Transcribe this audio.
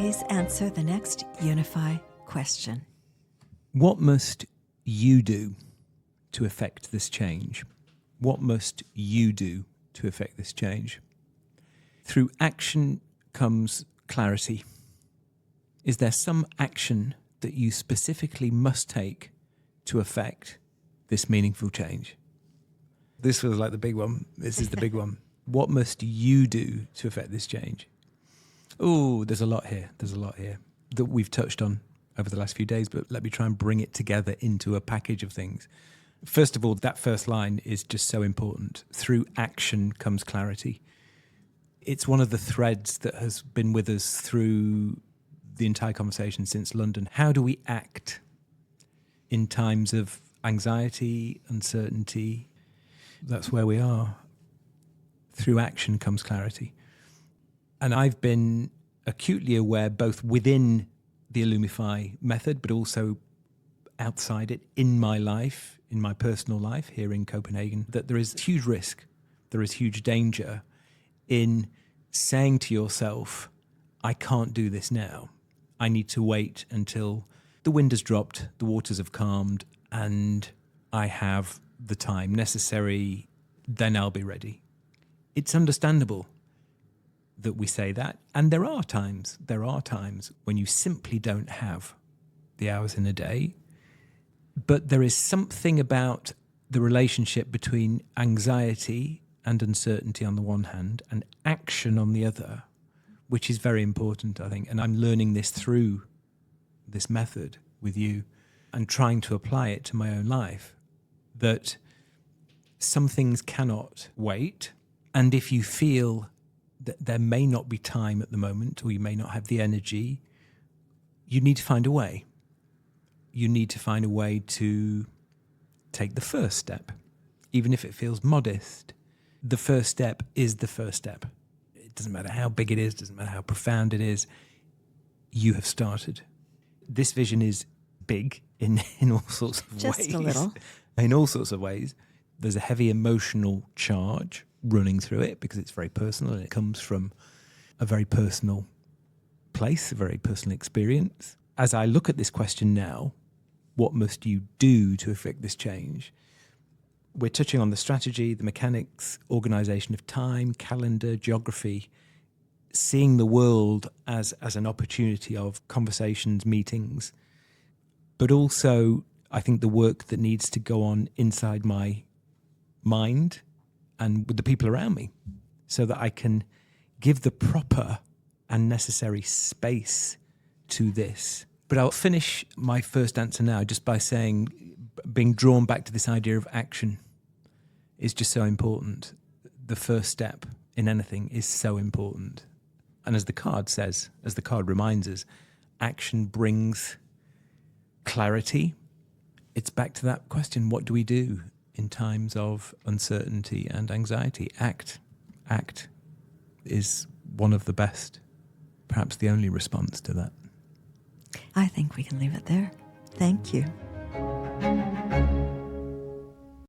Please answer the next Unify question. What must you do to effect this change? What must you do to effect this change? Through action comes clarity. Is there some action that you specifically must take to effect this meaningful change? This feels like the big one. This is the big one. What must you do to effect this change? Oh, there's a lot here. There's a lot here that we've touched on over the last few days, but let me try and bring it together into a package of things. First of all, that first line is just so important. Through action comes clarity. It's one of the threads that has been with us through the entire conversation since London. How do we act in times of anxiety, uncertainty? That's where we are. Through action comes clarity. And I've been acutely aware, both within the Illumify method, but also outside it, in my life, in my personal life here in Copenhagen, that there is huge risk, there is huge danger in saying to yourself, I can't do this now. I need to wait until the wind has dropped, the waters have calmed, and I have the time necessary, then I'll be ready. It's understandable that we say that. And there are times when you simply don't have the hours in a day. But there is something about the relationship between anxiety and uncertainty on the one hand and action on the other, which is very important, I think. And I'm learning this through this method with you and trying to apply it to my own life, that some things cannot wait. And if you feel that there may not be time at the moment, or you may not have the energy, you need to find a way. You need to find a way to take the first step, even if it feels modest. The first step is the first step. It doesn't matter how big it is, doesn't matter how profound it is. You have started. This vision is big in all sorts of ways. Just a little. In all sorts of ways. There's a heavy emotional charge running through it because it's very personal and it comes from a very personal place, a very personal experience. As I look at this question now, what must you do to effect this change? We're touching on the strategy, the mechanics, organisation of time, calendar, geography, seeing the world as an opportunity of conversations, meetings, but also I think the work that needs to go on inside my mind and with the people around me so that I can give the proper and necessary space to this. But I'll finish my first answer now just by saying being drawn back to this idea of action is just so important. The first step in anything is so important. And as the card says, as the card reminds us, action brings clarity. It's back to that question, what do we do in times of uncertainty and anxiety? Act is one of the best, perhaps the only response to that. I think we can leave it there. Thank you.